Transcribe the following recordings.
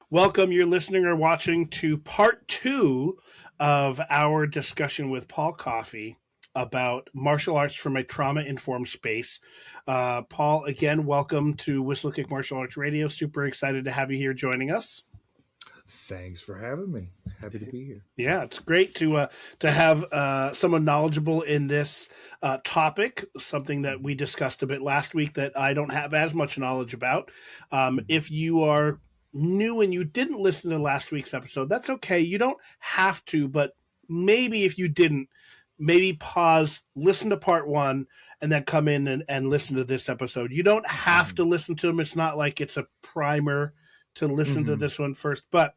Welcome, you're listening or watching to part two of our discussion with Paul Coffey about martial arts from a trauma-informed space. Paul, again, welcome to Whistlekick Martial Arts Radio. Super excited to have you here joining us. Thanks for having me. Happy to be here. Yeah, it's great to have someone knowledgeable in this topic, something that we discussed a bit last week that I don't have as much knowledge about. If you are new and you didn't listen to last week's episode, that's okay. You don't have to, but maybe if you didn't, maybe pause, listen to part one, and then come in and listen to this episode. You don't have to listen to them. It's not like it's a primer to listen to this one first, but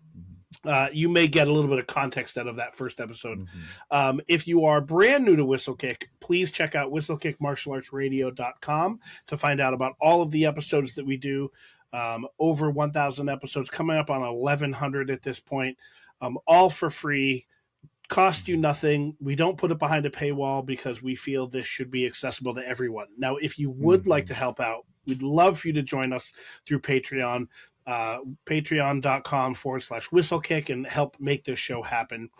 you may get a little bit of context out of that first episode. If you are brand new to Whistlekick, please check out whistlekickmartialartsradio.com to find out about all of the episodes that we do. Over 1,000 episodes, coming up on 1,100 at this point, all for free, cost you nothing. We don't put it behind a paywall because we feel this should be accessible to everyone. Now, if you would like to help out, we'd love for you to join us through Patreon, patreon.com/whistlekick, and help make this show happen.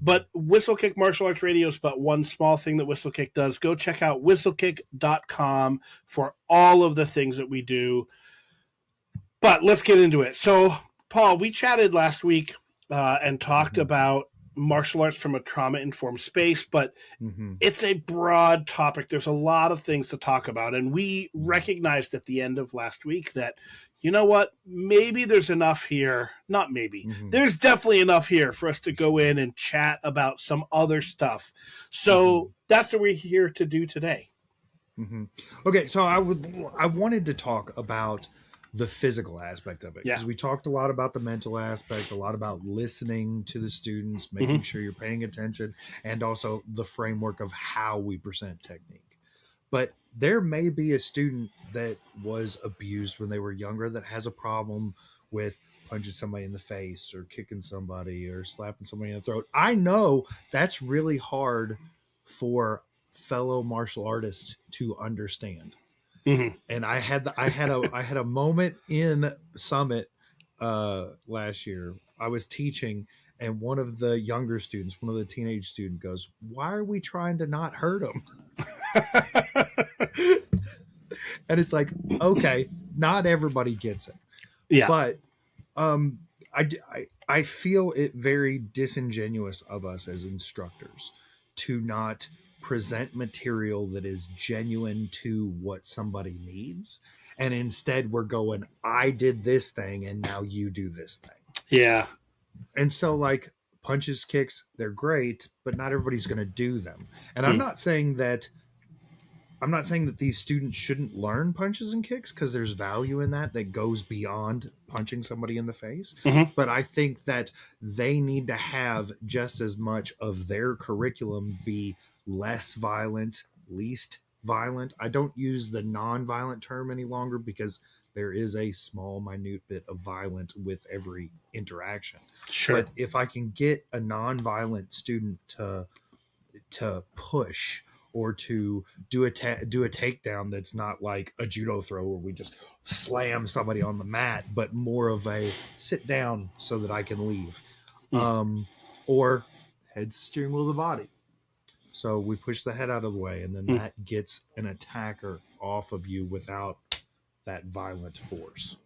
But Whistlekick Martial Arts Radio is but one small thing that Whistlekick does. Go check out whistlekick.com for all of the things that we do. But let's get into it. So, Paul, we chatted last week and talked about martial arts from a trauma-informed space, but it's a broad topic. There's a lot of things to talk about, and we recognized at the end of last week that, you know what, maybe there's enough here. Not maybe. There's definitely enough here for us to go in and chat about some other stuff. So that's what we're here to do today. Okay, so I wanted to talk about the physical aspect of it, because we talked a lot about the mental aspect, a lot about listening to the students, making sure you're paying attention, and also the framework of how we present technique. But there may be a student that was abused when they were younger that has a problem with punching somebody in the face or kicking somebody or slapping somebody in the throat. I know that's really hard for fellow martial artists to understand. And I had a moment in Summit last year. I was teaching, and one of the younger students, one of the teenage students, goes, "Why are we trying to not hurt him?" And it's like, okay, not everybody gets it. But I feel it very disingenuous of us as instructors to not present material that is genuine to what somebody needs, and instead we're going, I did this thing and now you do this thing. And so, like, punches, kicks, they're great, but not everybody's going to do them. And I'm not saying that these students shouldn't learn punches and kicks, because there's value in that goes beyond punching somebody in the face. But I think that they need to have just as much of their curriculum be less violent, least violent. I don't use the non-violent term any longer, because there is a small, minute bit of violent with every interaction. But if I can get a non-violent student to push or to do a takedown that's not like a judo throw where we just slam somebody on the mat, but more of a sit down so that I can leave, or head's the steering wheel of the body. So we push the head out of the way, and then that gets an attacker off of you without that violent force.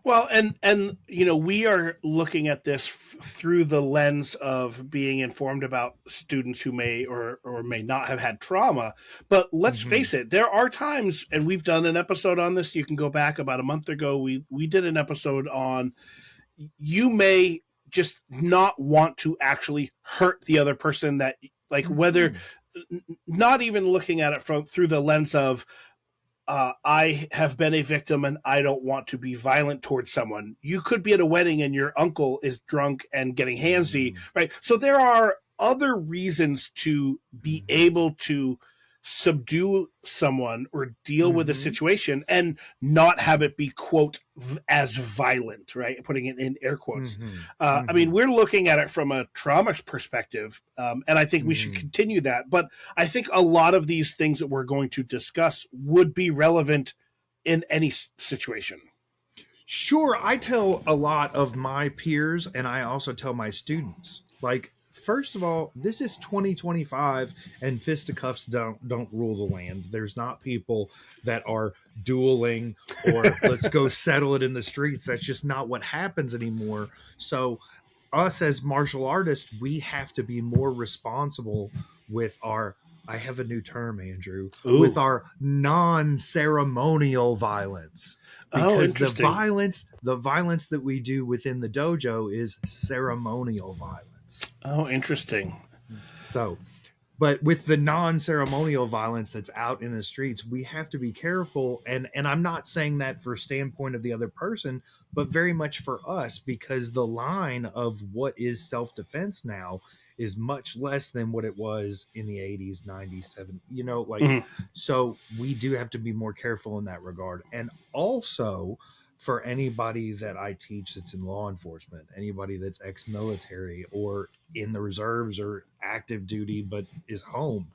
Well, and you know, we are looking at this through the lens of being informed about students who may or may not have had trauma. But let's face it, there are times, and we've done an episode on this. You can go back about a month ago. We did an episode on, you may just not want to actually hurt the other person, that, like, whether not even looking at it through the lens of, I have been a victim and I don't want to be violent towards someone. You could be at a wedding and your uncle is drunk and getting handsy, right? So there are other reasons to be able to subdue someone or deal with a situation and not have it be, quote, as violent, right? Putting it in air quotes. I mean, we're looking at it from a trauma perspective, and I think we should continue that. But I think a lot of these things that we're going to discuss would be relevant in any situation. Sure, I tell a lot of my peers, and I also tell my students, like, first of all, this is 2025, and fisticuffs don't rule the land. There's not people that are dueling or let's go settle it in the streets. That's just not what happens anymore. So us as martial artists, we have to be more responsible with our, I have a new term, Andrew, with Ooh. our non-ceremonial violence. Oh, Because interesting. the violence that we do within the dojo is ceremonial violence. Oh, interesting. So, but with the non-ceremonial violence that's out in the streets, we have to be careful. And I'm not saying that for standpoint of the other person, but very much for us, because the line of what is self-defense now is much less than what it was in the 80s, 90s, 70s, like, Mhm. so we do have to be more careful in that regard. And also, for anybody that I teach that's in law enforcement, anybody that's ex-military or in the reserves or active duty but is home,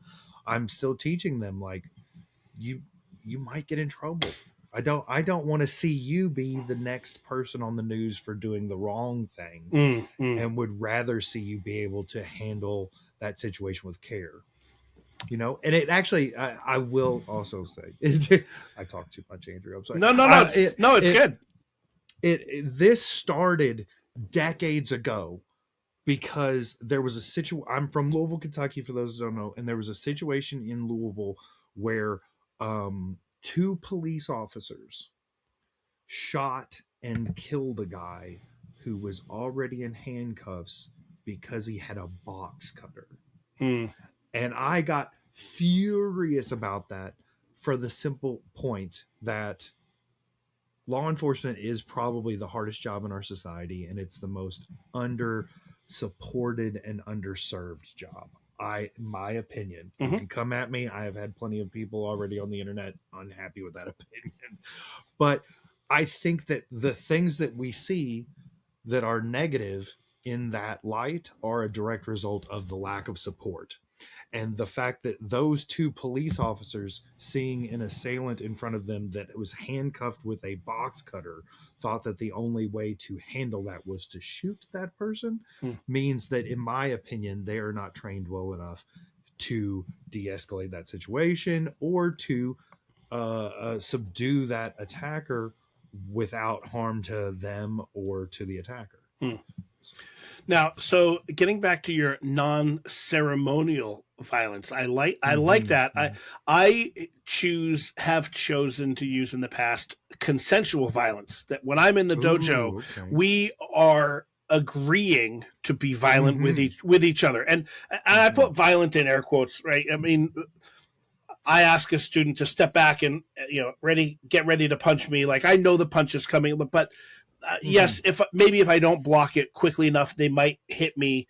I'm still teaching them, like, you you might get in trouble. I don't want to see you be the next person on the news for doing the wrong thing, Mm, mm. and would rather see you be able to handle that situation with care. And it actually, I will also say, I talk too much, Andrew. I'm sorry. No, no, no. It's It, no, it's it, good. this started decades ago, because there was a situation. I'm from Louisville, Kentucky, for those who don't know, and there was a situation in Louisville where two police officers shot and killed a guy who was already in handcuffs because he had a box cutter. Mm, And I got furious about that, for the simple point that law enforcement is probably the hardest job in our society, and it's the most under supported and underserved job. My opinion. You mhm. can come at me. I have had plenty of people already on the internet unhappy with that opinion. But I think that the things that we see that are negative in that light are a direct result of the lack of support. And the fact that those two police officers, seeing an assailant in front of them that was handcuffed with a box cutter, thought that the only way to handle that was to shoot that person, Mm. means that, in my opinion, they are not trained well enough to de-escalate that situation, or to subdue that attacker without harm to them or to the attacker. Mm. So, Now, so getting back to your non-ceremonial violence, I like that. I have chosen to use in the past consensual violence. That when I'm in the dojo, ooh, okay. we are agreeing to be violent with Mhm. each other, and I put violent in air quotes, right? I mean, I ask a student to step back and get ready to punch me. Like I know the punch is coming, but Mhm. yes, if I don't block it quickly enough, they might hit me.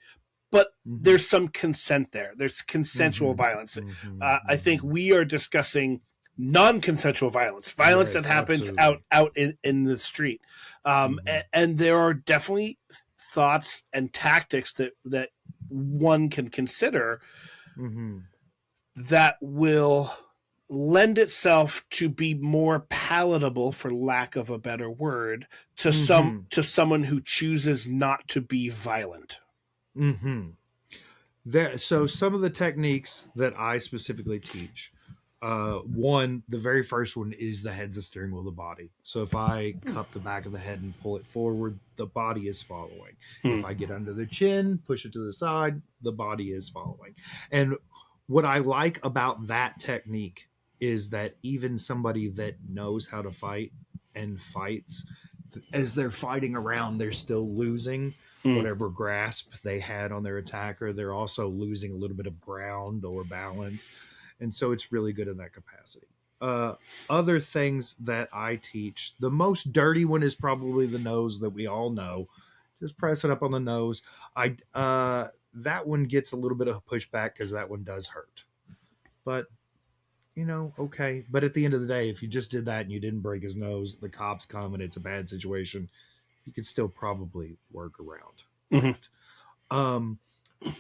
But Mhm. there's some consent there. There's consensual Mhm. violence. Mhm. I think Mhm. we are discussing non-consensual violence that Yes, happens out absolutely. out in the street, Mhm. and there are definitely thoughts and tactics that one can consider Mhm. that will lend itself to be more palatable, for lack of a better word, Mhm. to someone who chooses not to be violent. Mhm. So some of the techniques that I specifically teach, one, the very first one is the head's the steering wheel of the body. So if I cup the back of the head and pull it forward, the body is following. Hmm. If I get under the chin, push it to the side, the body is following. And what I like about that technique is that even somebody that knows how to fight and fights, as they're fighting around, they're still losing Hmm. whatever grasp they had on their attacker. They're also losing a little bit of ground or balance. And so it's really good in that capacity. Uh, Other things that I teach, the most dirty one is probably the nose, that we all know. Just press it up on the nose. That one gets a little bit of pushback because that one does hurt. But okay. But at the end of the day, if you just did that and you didn't break his nose, the cops come and it's a bad situation, you could still probably work around Hmm. that. Um,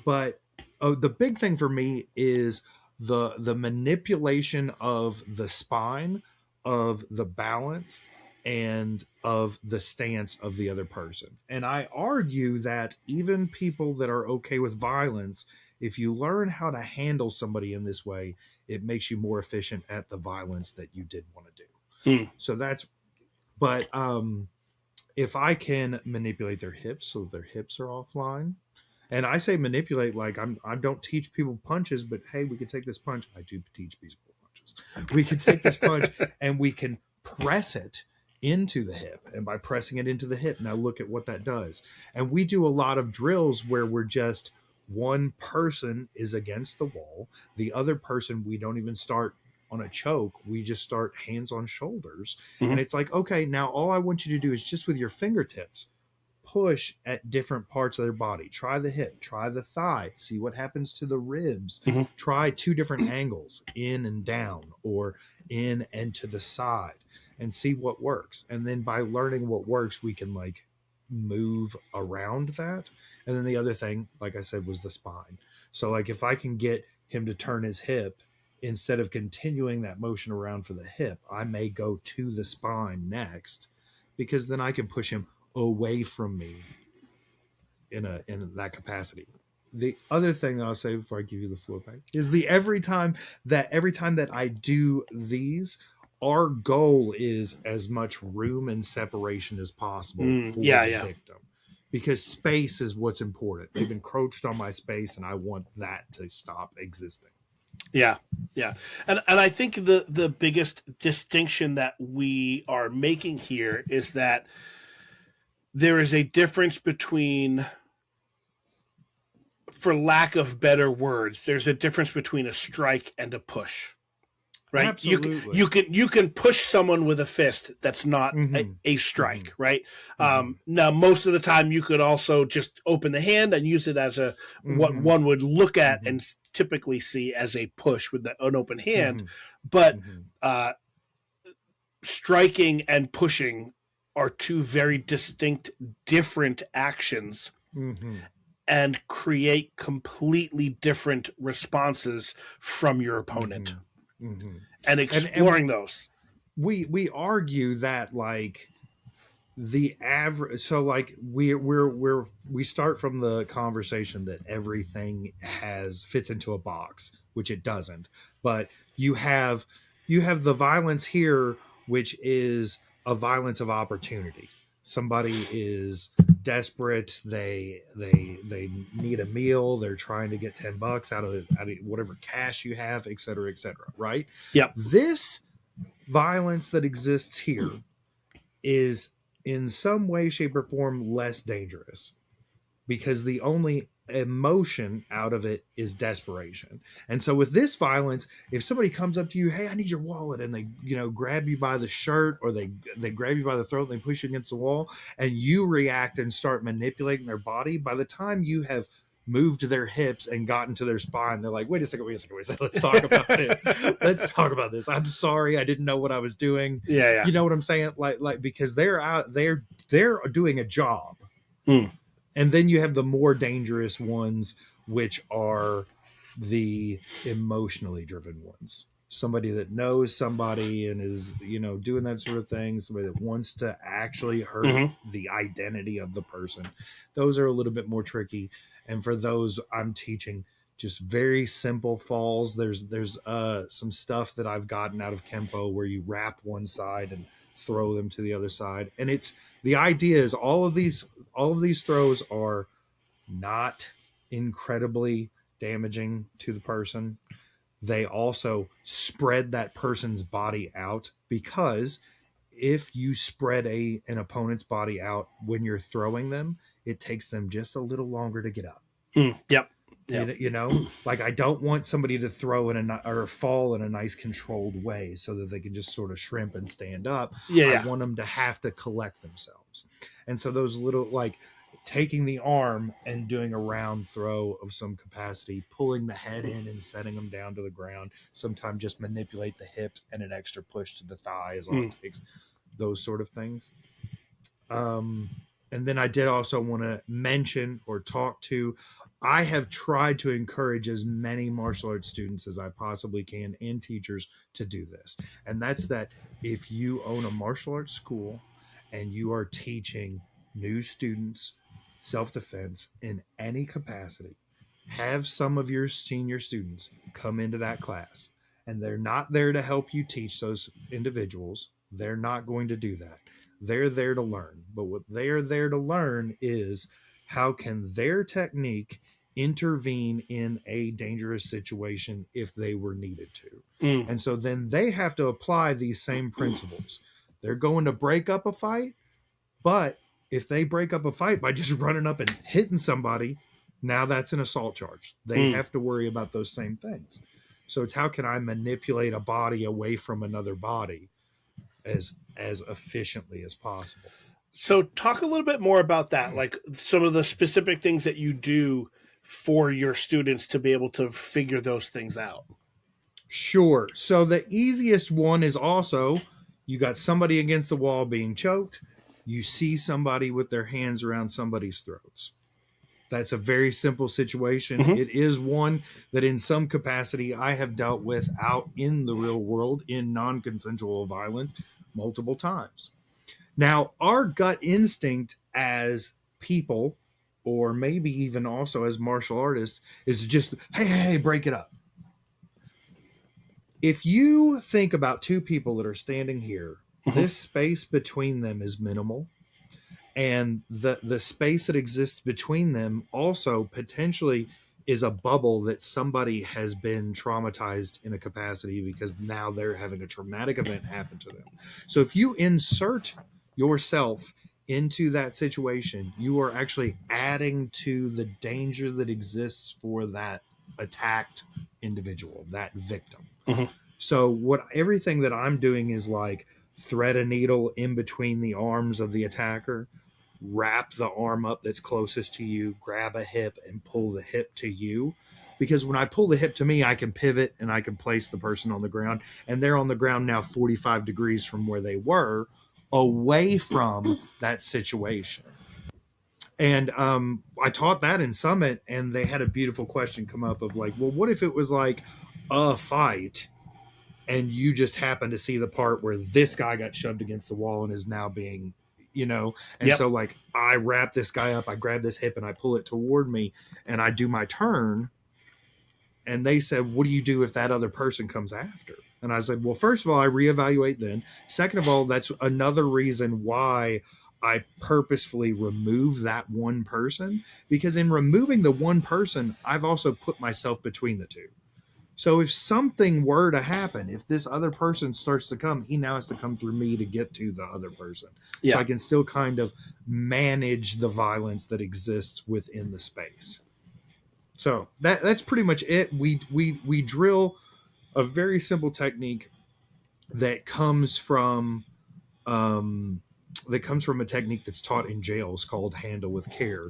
but the big thing for me is the manipulation of the spine, of the balance, and of the stance of the other person. And I argue that even people that are okay with violence, if you learn how to handle somebody in this way, it makes you more efficient at the violence that you did want to do. So that's, but if I can manipulate their hips so their hips are offline, and I say manipulate like I don't teach people punches, but hey, we can take this punch. I do teach people punches. We can take this punch and we can press it into the hip. And by pressing it into the hip, now look at what that does. And we do a lot of drills where we're just one person is against the wall, the other person, we don't even start on a choke, we just start hands on shoulders. And it's like, okay, now all I want you to do is just with your fingertips push at different parts of their body. Try the hip, try the thigh, see what happens to the ribs. Try two different angles, in and down, or in and to the side, and see what works. And then by learning what works, we can like move around that. And then the other thing, like I said, was the spine. So like if I can get him to turn his hip, instead of continuing that motion around for the hip, I may go to the spine next, because then I can push him away from me in that capacity. The other thing that I'll say before I give you the floor back is every time that I do these, our goal is as much room and separation as possible for the victim, because space is what's important. They've encroached on my space and I want that to stop existing. Yeah. And I think the biggest distinction that we are making here is that there is a difference between, for lack of better words, there's a difference between a strike and a push. Right? Absolutely. You can push someone with a fist. That's not a strike, right? Now, most of the time, you could also just open the hand and use it as a what one would look at and typically see as a push with an open hand. But striking and pushing are two very distinct, different actions. And create completely different responses from your opponent. And exploring those. We argue that like the average, so like we start from the conversation that everything fits into a box, which it doesn't. But you have the violence here, which is a violence of opportunity. Somebody is desperate, they need a meal, they're trying to get $10 out of whatever cash you have, etc., right? Yep. This violence that exists here is in some way, shape, or form less dangerous, because the only emotion out of it is desperation. And so with this violence, if somebody comes up to you, hey, I need your wallet, and they grab you by the shirt, or they grab you by the throat and they push you against the wall, and you react and start manipulating their body, by the time you have moved their hips and gotten to their spine, they're like, wait a second, let's talk about this. I'm sorry, I didn't know what I was doing. Yeah. You know what I'm saying? Like because they're doing a job. And then you have the more dangerous ones, which are the emotionally driven ones. Somebody that knows somebody and is, doing that sort of thing. Somebody that wants to actually hurt the identity of the person. Those are a little bit more tricky. And for those, I'm teaching just very simple falls. There's some stuff that I've gotten out of Kempo where you wrap one side and throw them to the other side. And the idea is all of these throws are not incredibly damaging to the person. They also spread that person's body out, because if you spread an opponent's body out when you're throwing them, it takes them just a little longer to get up. Yep. Like I don't want somebody to throw or fall in a nice controlled way so that they can just sort of shrimp and stand up. I want them to have to collect themselves. And so those little, like taking the arm and doing a round throw of some capacity, pulling the head in and setting them down to the ground, sometimes just manipulate the hips and an extra push to the thigh is all it takes. Those sort of things. And then I did also want to mention or talk to I have tried to encourage as many martial arts students as I possibly can and teachers to do this. And that's that if you own a martial arts school and you are teaching new students self defense in any capacity, have some of your senior students come into that class. And they're not there to help you teach those individuals. They're not going to do that. They're there to learn. But what they're there to learn is how can their technique intervene in a dangerous situation if they were needed to. And so then they have to apply these same principles. They're going to break up a fight, but if they break up a fight by just running up and hitting somebody, now that's an assault charge. They have to worry about those same things. So it's how can I manipulate a body away from another body as efficiently as possible. So talk a little bit more about that, like some of the specific things that you do for your students to be able to figure those things out. Sure. So the easiest one is also you got somebody against the wall being choked. You see somebody with their hands around somebody's throats. That's a very simple situation. Mhm. It is one that in some capacity I have dealt with out in the real world in non-consensual violence multiple times. Now, our gut instinct as people, or maybe even also as martial artists, is just, hey, break it up. If you think about two people that are standing here, this space between them is minimal. And the space that exists between them also potentially is a bubble that somebody has been traumatized in a capacity because now they're having a traumatic event happen to them. So if you insert yourself into that situation, you are actually adding to the danger that exists for that attacked individual, that victim. So what everything that I'm doing is like thread a needle in between the arms of the attacker, wrap the arm up that's closest to you, grab a hip and pull the hip to you. Because when I pull the hip to me, I can pivot and I can place the person on the ground. And they're on the ground now 45 degrees from where they were, away from that situation. And I taught that in Summit, and they had a beautiful question come up of like, well, what if it was like a fight and you just happen to see the part where this guy got shoved against the wall and is now being, and so like I wrap this guy up, I grab this hip and I pull it toward me and I do my turn. And they said, what do you do if that other person comes after? And I said, well, first of all, I reevaluate then. Second of all, that's another reason why I purposefully remove that one person, because in removing the one person, I've also put myself between the two. So if something were to happen, if this other person starts to come, he now has to come through me to get to the other person. Yeah. So I can still kind of manage the violence that exists within the space. So that's pretty much it. We drill a very simple technique that comes from a technique that's taught in jails called handle with care.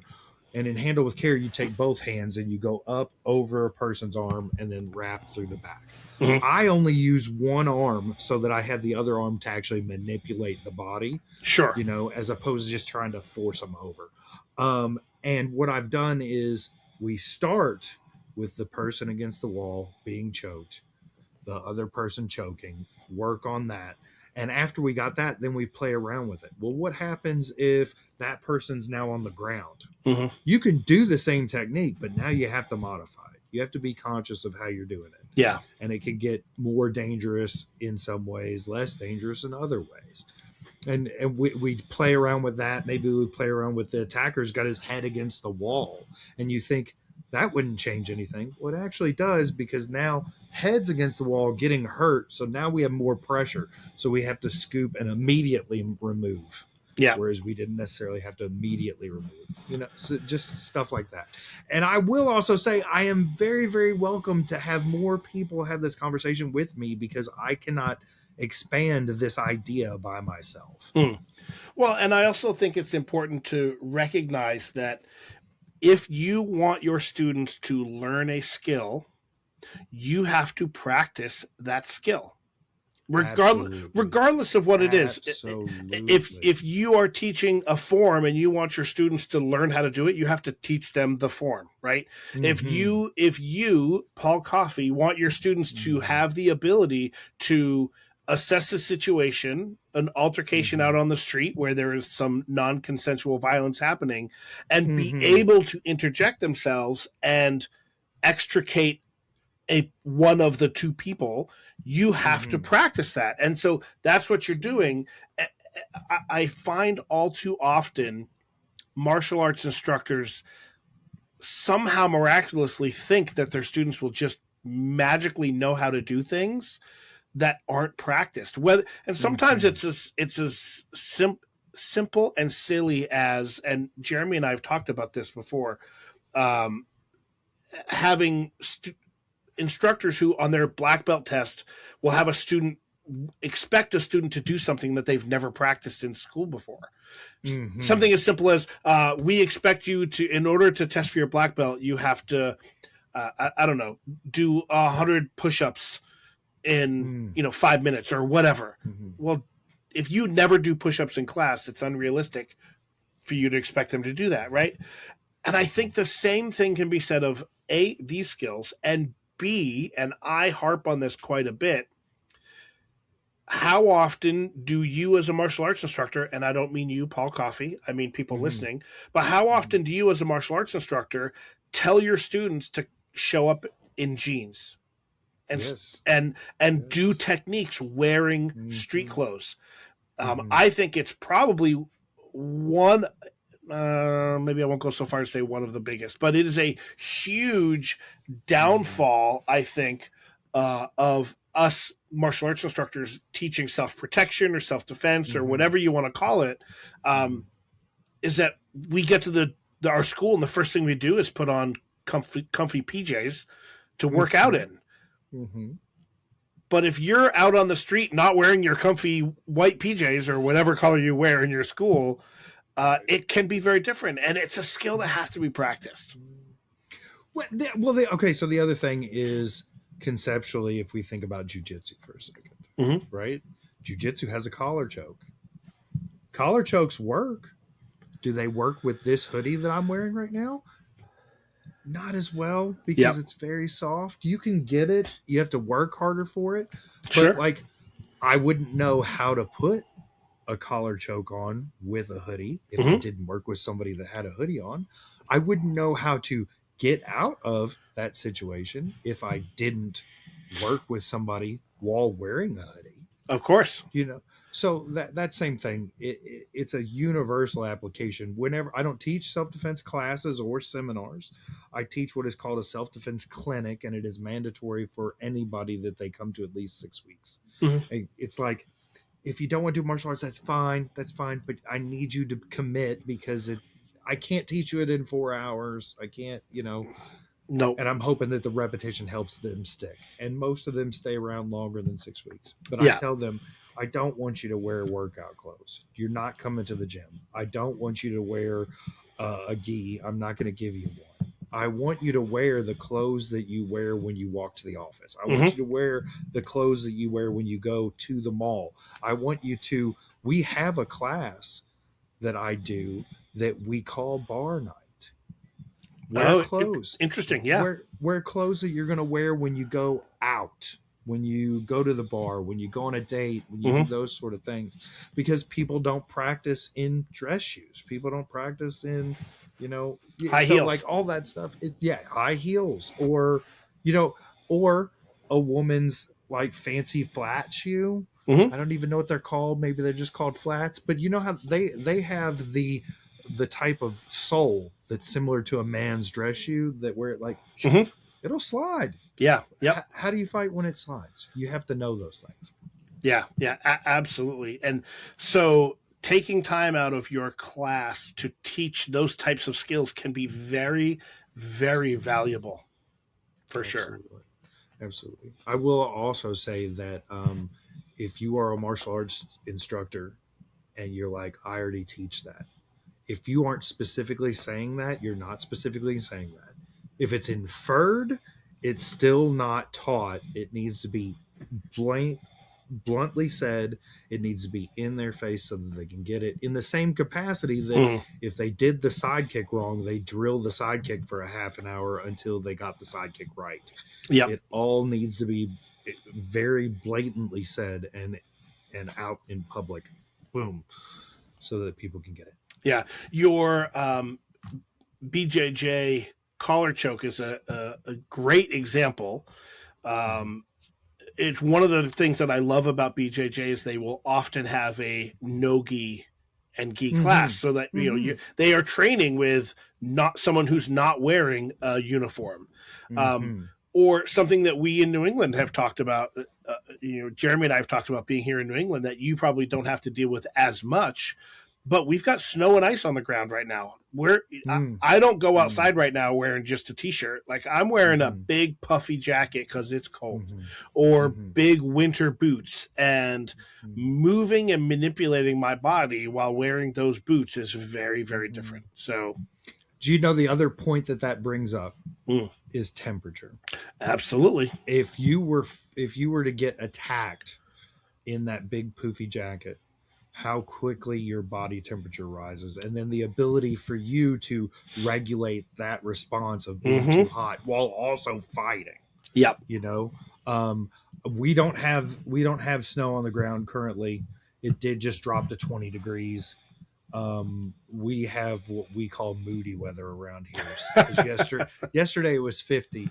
And in handle with care, you take both hands and you go up over a person's arm and then wrap through the back. I only use one arm so that I have the other arm to actually manipulate the body. Sure. As opposed to just trying to force them over. And what I've done is we start with the person against the wall being choked, the other person choking, work on that. And after we got that, then we play around with it. Well, what happens if that person's now on the ground? You can do the same technique, but now you have to modify it. You have to be conscious of how you're doing it. Yeah. And it can get more dangerous in some ways, less dangerous in other ways. And we play around with that. Maybe we play around with the attacker's got his head against the wall. And you think that wouldn't change anything. Well, it actually does, because now head's against the wall getting hurt. So now we have more pressure. So we have to scoop and immediately remove. Yeah. Whereas we didn't necessarily have to immediately remove, so just stuff like that. And I will also say I am very, very welcome to have more people have this conversation with me, because I cannot expand this idea by myself. Well, and I also think it's important to recognize that if you want your students to learn a skill, you have to practice that skill. Absolutely. Regardless of what it is. Absolutely. If you are teaching a form and you want your students to learn how to do it, you have to teach them the form, right? Mm-hmm. If you Paul Coffey, want your students to Mm-hmm. have the ability to assess a situation, an altercation Mm-hmm. out on the street where there is some non-consensual violence happening, and be Mm-hmm. able to interject themselves and extricate a one of the two people, you have to Mm-hmm. practice that. And so that's what you're Absolutely. doing. I find all too often martial arts instructors somehow miraculously think that their students will just magically know how to do things that aren't practiced. Whether and sometimes Mm-hmm. it's as simple and silly as, and Jeremy and I have talked about this before, um, having instructors who on their black belt test will have a student expect a student to do something that they've never practiced in school before. Mm-hmm. Something as simple as we expect you to, in order to test for your black belt, you have to, I don't know, do 100 push-ups in, Mm-hmm. 5 minutes or whatever. Mm-hmm. Well, if you never do push-ups in class, it's unrealistic for you to expect them to do that, right? And I think the same thing can be said of A, these skills, and B, and I harp on this quite a bit, how often do you as a martial arts instructor, and I don't mean you, Paul Coffey, I mean people Mm-hmm. listening, but how Mm-hmm. often do you as a martial arts instructor tell your students to show up in jeans and Yes. and do Yes. techniques wearing street Mm-hmm. clothes? Mm-hmm. I think it's probably one, maybe I won't go so far as to say one of the biggest, but it is a huge Mm-hmm. downfall, I think, of us martial arts instructors teaching self protection or self defense or Mm-hmm. whatever you want to call it. Mm-hmm. Is that we get to our school and the first thing we do is put on comfy PJs to work out Mm-hmm. in. Mm-hmm. But if you're out on the street not wearing your comfy white PJs or whatever color you wear in your school, Right. it can be very different, and it's a skill that has to be practiced. Okay. So the other thing is conceptually, if we think about jujitsu for a second, Mm-hmm. right? Jujitsu has a collar choke. Collar chokes work. Do they work with this hoodie that I'm wearing right now? Not as well because Yep. it's very soft. You can get it. You have to work harder for it. But Sure. like, I wouldn't know how to put a collar choke on with a hoodie if I Mm-hmm. didn't work with somebody that had a hoodie on. I wouldn't know how to get out of that situation if I didn't work with somebody while wearing a hoodie. Of course. You know, so that same thing, it's a universal application. Whenever I don't teach self-defense classes or seminars, I teach what is called a self-defense clinic, and it is mandatory for anybody that they come to at least 6 weeks. Mm-hmm. It's like, if you don't want to do martial arts, that's fine, but I need you to commit because I can't teach you it in 4 hours. I can't, No. and I'm hoping that the repetition helps them stick. And most of them stay around longer than 6 weeks. But I Yeah. tell them, I don't want you to wear workout clothes. You're not coming to the gym. I don't want you to wear a gi. I'm not going to give you one. I want you to wear the clothes that you wear when you walk to the office. I want Mm-hmm. you to wear the clothes that you wear when you go to the mall. I want you to, we have a class that I do that we call bar night. Wear Oh, clothes. interesting. Yeah. Wear clothes that you're going to wear when you go out, when you go to the bar, when you go on a date, when you do Mm-hmm. those sort of things, because people don't practice in dress shoes. People don't practice in, High so like heels. all that stuff. Yeah, high heels, or you know, or a woman's like fancy flat shoe. Mm-hmm. I don't even know what they're called. Maybe they're just called flats. But you know how they have the type of sole that's similar to a man's dress shoe that where it like Mm-hmm. it'll slide. Yeah. Yep. How do you fight when it slides? You have to know those things. Yeah. Yeah. Absolutely. And so taking time out of your class to teach those types of skills can be very, very valuable for sure. Absolutely. Absolutely. I will also say that if you are a martial arts instructor and you're like, I already teach that, if you aren't specifically saying that, you're not specifically saying that. If it's inferred, it's still not taught. It needs to be blank, bluntly said it needs to be in their face so that they can get it in the same capacity that Mm. if they did the sidekick wrong, they drill the sidekick for a half an hour until they got the sidekick right. Yep. It all needs to be very blatantly said and out in public, boom, so that people can get it. Yeah. Your BJJ collar choke is a great example. It's one of the things that I love about BJJ is they will often have a no gi and gi class, so that they are training with not someone who's not wearing a uniform, or something that we in New England have talked about. Jeremy and I have talked about being here in New England that you probably don't have to deal with as much. But we've got snow and ice on the ground right now. I don't go outside right now wearing just a t-shirt. Like I'm wearing a big puffy jacket because it's cold, or big winter boots. And moving and manipulating my body while wearing those boots is very, very different. So, do you know the other point that brings up is temperature? Absolutely. If you were to get attacked in that big poofy jacket, how quickly your body temperature rises, and then the ability for you to regulate that response of being too hot while also fighting. Yep. We don't have snow on the ground currently. It did just drop to 20 degrees. We have what we call moody weather around here. Yesterday it was 50.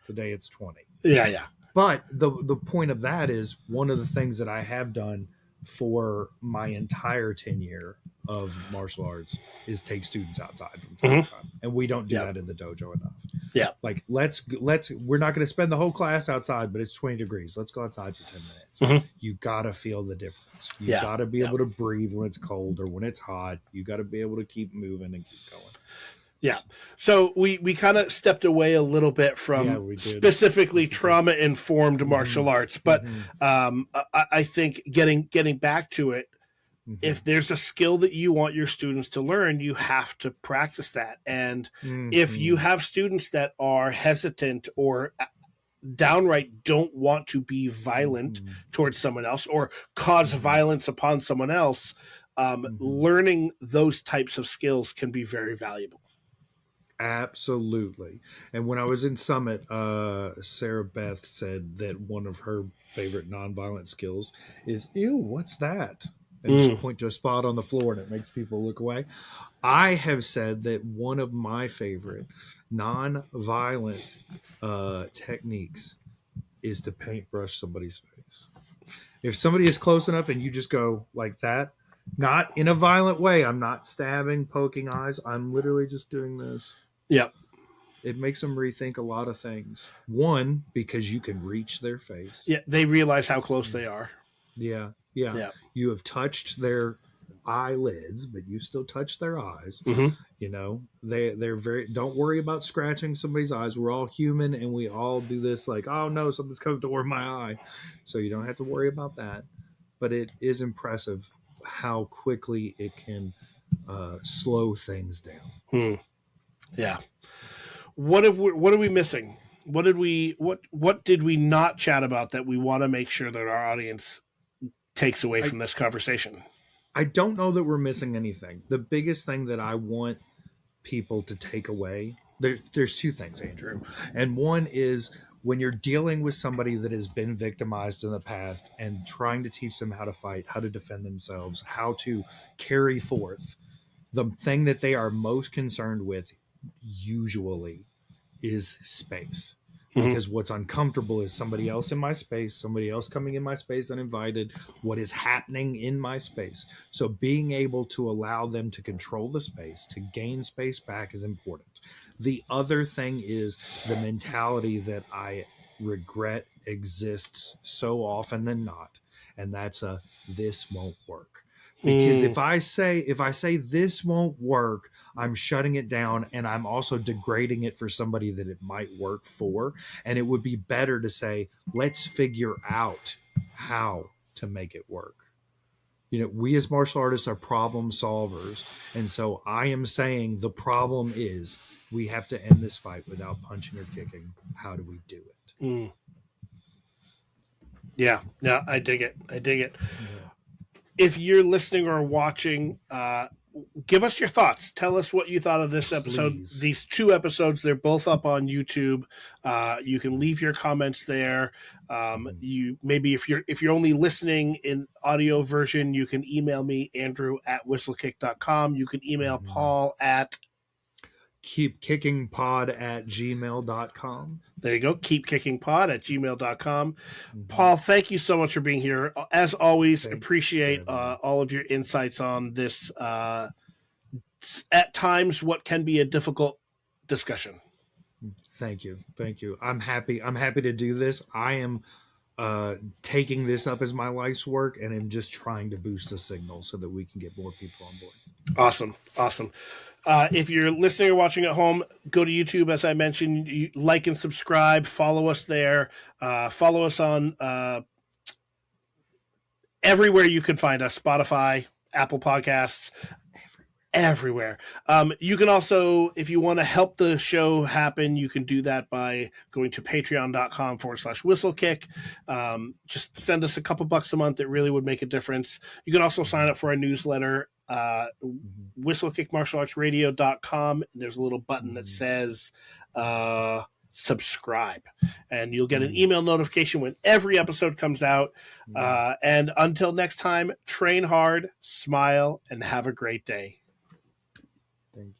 Today it's 20. Yeah. But the point of that is one of the things that I have done for my entire tenure of martial arts is take students outside from time to time, and we don't do that in the dojo enough. Yeah, like let's we're not going to spend the whole class outside, but it's 20 degrees. Let's go outside for 10 minutes. You gotta feel the difference. You gotta be able to breathe when it's cold or when it's hot. You gotta be able to keep moving and keep going. Yeah. So we kind of stepped away a little bit from specifically trauma-informed martial arts, but I think getting back to it, if there's a skill that you want your students to learn, you have to practice that. And if you have students that are hesitant or downright don't want to be violent towards someone else or cause violence upon someone else, learning those types of skills can be very valuable. Absolutely. And when I was in Summit, Sarah Beth said that one of her favorite nonviolent skills is, ew, what's that? And just point to a spot on the floor and it makes people look away. I have said that one of my favorite nonviolent techniques is to paintbrush somebody's face. If somebody is close enough and you just go like that, not in a violent way, I'm not stabbing, poking eyes, I'm literally just doing this. Yep. It makes them rethink a lot of things. One, because you can reach their face. Yeah, they realize how close they are. Yeah. You have touched their eyelids, but you still touch their eyes. They're very, don't worry about scratching somebody's eyes. We're all human and we all do this like, oh no, something's coming toward my eye. So you don't have to worry about that. But it is impressive how quickly it can slow things down. Yeah. What are we missing? What did we not chat about that we want to make sure that our audience takes away from this conversation? I don't know that we're missing anything. The biggest thing that I want people to take away, there's two things, Andrew. And one is when you're dealing with somebody that has been victimized in the past and trying to teach them how to fight, how to defend themselves, how to carry forth, the thing that they are most concerned with usually is space. Because what's uncomfortable is somebody else in my space, somebody else coming in my space uninvited, what is happening in my space. So being able to allow them to control the space, to gain space back is important. The other thing is the mentality that I regret exists so often than not. And that's this won't work. Because if I say this won't work, I'm shutting it down and I'm also degrading it for somebody that it might work for. And it would be better to say, let's figure out how to make it work. We as martial artists are problem solvers. And so I am saying the problem is we have to end this fight without punching or kicking. How do we do it? Yeah. Yeah. I dig it. I dig it. Yeah. If you're listening or watching, give us your thoughts. Tell us what you thought of this episode. Please. These 2 episodes, they're both up on YouTube. You can leave your comments there. You maybe if you're only listening in audio version, you can email me, Andrew at whistlekick.com. You can email Paul at keepkickingpod@gmail.com. there you go, keepkickingpod at gmail.com. Mm-hmm. Paul, thank you so much for being here. As always, appreciate you, all of your insights on this at times what can be a difficult discussion. Thank you. I'm happy to do this. I am taking this up as my life's work, and I'm just trying to boost the signal so that we can get more people on board. Awesome. If you're listening or watching at home, go to YouTube. As I mentioned, you like and subscribe, follow us there, follow us on everywhere you can find us, Spotify, Apple Podcasts, everywhere. You can also, if you want to help the show happen, you can do that by going to patreon.com/whistlekick. Just send us a couple bucks a month. It really would make a difference. You can also sign up for our newsletter, whistlekickmartialartsradio.com. There's a little button that says subscribe, and you'll get an email notification when every episode comes out. And until next time, train hard, smile, and have a great day. Thank you.